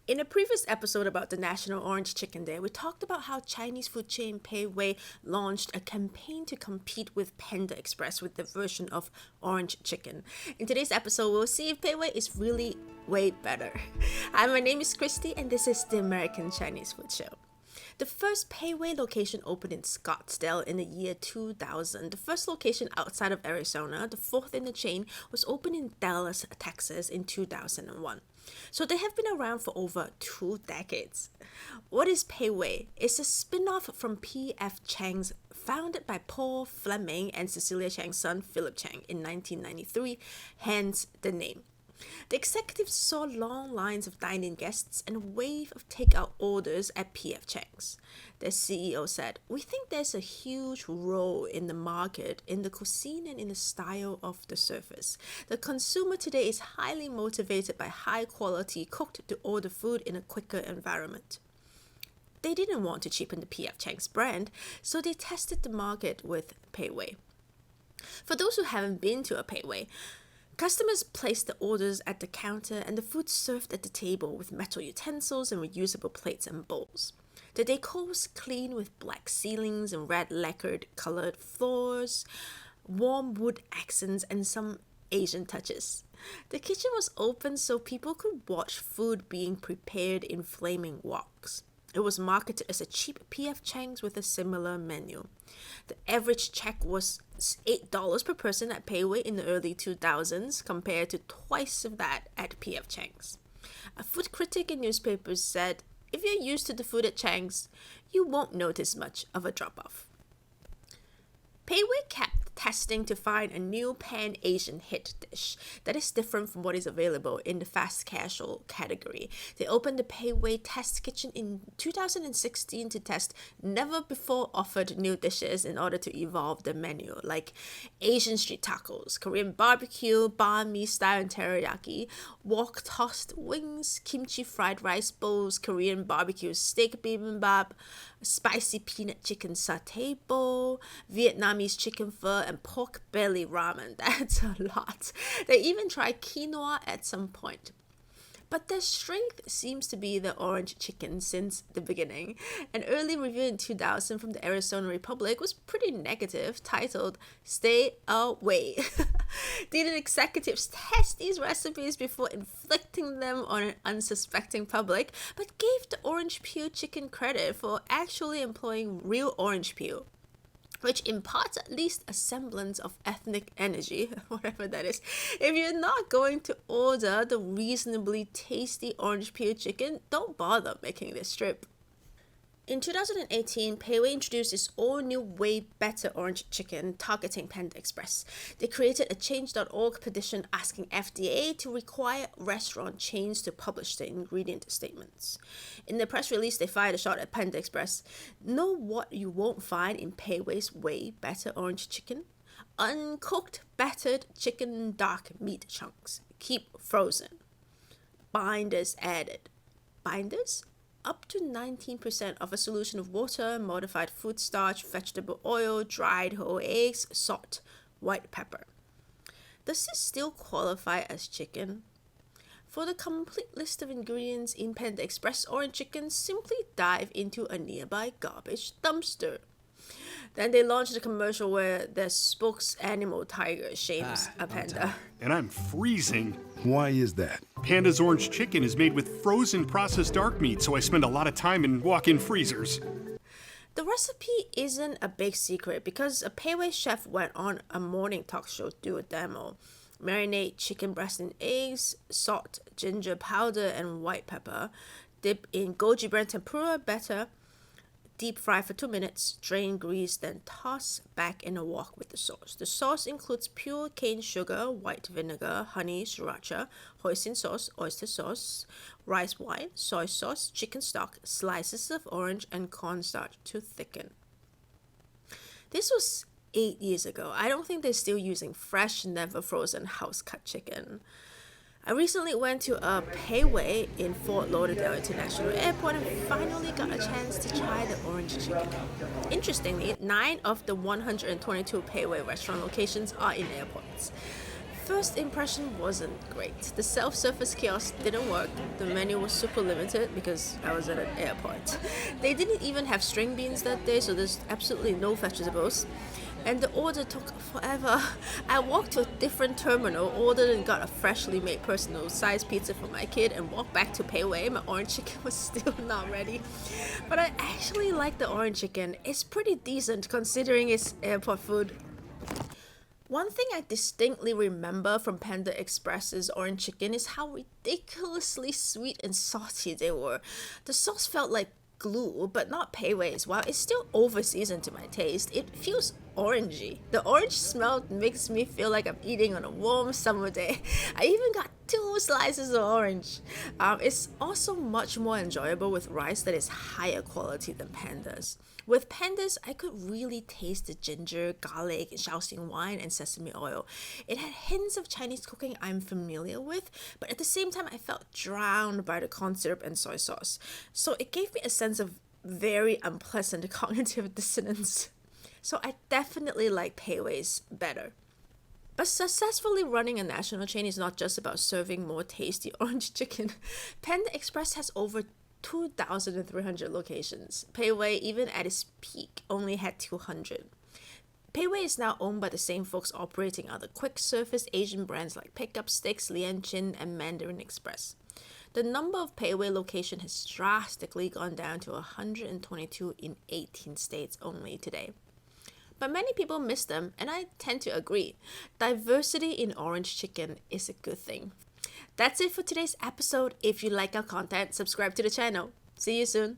In a previous episode about the National Orange Chicken Day, we talked about how Chinese food chain Pei Wei launched a campaign to compete with Panda Express with their version of orange chicken. In today's episode, we'll see if Pei Wei is really way better. Hi, my name is Christy, and this is the American Chinese Food Show. The first Pei Wei location opened in Scottsdale in the year 2000. The first location outside of Arizona, the fourth in the chain, was opened in Dallas, Texas in 2001. So they have been around for over 2 decades. What is Pei Wei? It's a spin-off from P.F. Chang's, founded by Paul Fleming and Cecilia Chang's son Philip Chang in 1993, hence the name. The executives saw long lines of dine-in guests and a wave of takeout orders at P.F. Chang's. Their CEO said, "We think there's a huge role in the market, in the cuisine and in the style of the service. The consumer today is highly motivated by high-quality cooked-to-order food in a quicker environment." They didn't want to cheapen the P.F. Chang's brand, so they tested the market with Pei Wei. For those who haven't been to a Pei Wei, customers placed the orders at the counter and the food served at the table with metal utensils and reusable plates and bowls. The decor was clean with black ceilings and red lacquered colored floors, warm wood accents and some Asian touches. The kitchen was open so people could watch food being prepared in flaming woks. It was marketed as a cheap P.F. Chang's with a similar menu. The average check was $8 per person at Pei Wei in the early 2000s, compared to twice of that at P.F. Chang's. A food critic in newspapers said, "If you're used to the food at Chang's, you won't notice much of a drop-off." Pei Wei kept testing to find a new pan-Asian hit dish that is different from what is available in the fast casual category. They opened the Pei Wei Test Kitchen in 2016 to test never-before-offered new dishes in order to evolve the menu, like Asian street tacos, Korean barbecue, banh mi style and teriyaki, wok tossed wings, kimchi fried rice bowls, Korean barbecue steak bibimbap, spicy peanut chicken satay bowl, Vietnamese chicken pho, and pork belly ramen. That's a lot. They even tried quinoa at some point. But their strength seems to be the orange chicken since the beginning. An early review in 2000 from the Arizona Republic was pretty negative, titled "Stay Away." Did executives test these recipes before inflicting them on an unsuspecting public, but gave the orange peel chicken credit for actually employing real orange peel, which imparts at least a semblance of ethnic energy, whatever that is. If you're not going to order the reasonably tasty orange peel chicken, don't bother making this trip. In 2018, Pei Wei introduced its all-new way better orange chicken targeting Panda Express. They created a Change.org petition asking FDA to require restaurant chains to publish their ingredient statements. In the press release, they fired a shot at Panda Express. Know what you won't find in Pei Wei's way better orange chicken? Uncooked, battered chicken dark meat chunks. Keep frozen. Binders added. Binders? Up to 19% of a solution of water, modified food starch, vegetable oil, dried whole eggs, salt, white pepper. Does this still qualify as chicken? For the complete list of ingredients in Panda Express orange chicken, simply dive into a nearby garbage dumpster. Then they launched a commercial where their spokes animal tiger shames a panda. And I'm freezing. Why is that? Panda's orange chicken is made with frozen processed dark meat, so I spend a lot of time in walk-in freezers. The recipe isn't a big secret because a Pei Wei chef went on a morning talk show to do a demo. Marinate chicken breast in eggs, salt, ginger powder, and white pepper. Dip in goji berry tempura batter. Deep fry for 2 minutes, drain grease, then toss back in a wok with the sauce. The sauce includes pure cane sugar, white vinegar, honey, sriracha, hoisin sauce, oyster sauce, rice wine, soy sauce, chicken stock, slices of orange, and cornstarch to thicken. This was 8 years ago. I don't think they're still using fresh, never frozen house-cut chicken. I recently went to a Pei Wei in Fort Lauderdale International Airport and finally got a chance to try the orange chicken. Interestingly, 9 of the 122 Pei Wei restaurant locations are in airports. first impression wasn't great. The self-service kiosk didn't work. The menu was super limited because I was at an airport. They didn't even have string beans that day, so there's absolutely no vegetables. And the order took forever. I walked to a different terminal, ordered and got a freshly made personal size pizza for my kid, and walked back to Pei Wei. My orange chicken was still not ready. But I actually like the orange chicken. It's pretty decent considering it's airport food. One thing I distinctly remember from Panda Express's orange chicken is how ridiculously sweet and salty they were. The sauce felt like glue, but not Pei Wei's. While it's still over seasoned to my taste, it feels orangey. The orange smell makes me feel like I'm eating on a warm summer day. I even got 2 slices of orange. It's also much more enjoyable with rice that is higher quality than Panda's. With Panda's, I could really taste the ginger, garlic, Shaoxing wine, and sesame oil. It had hints of Chinese cooking I'm familiar with, but at the same time, I felt drowned by the corn syrup and soy sauce. So it gave me a sense of very unpleasant cognitive dissonance. So I definitely like Pei Wei's better. But successfully running a national chain is not just about serving more tasty orange chicken. Panda Express has over 2,300 locations. Pei Wei, even at its peak, only had 200. Pei Wei is now owned by the same folks operating other quick service Asian brands like Pickup Sticks, Lian Chin, and Mandarin Express. The number of Pei Wei locations has drastically gone down to 122 in 18 states only today. But many people miss them, and I tend to agree. Diversity in orange chicken is a good thing. That's it for today's episode. If you like our content, subscribe to the channel. See you soon.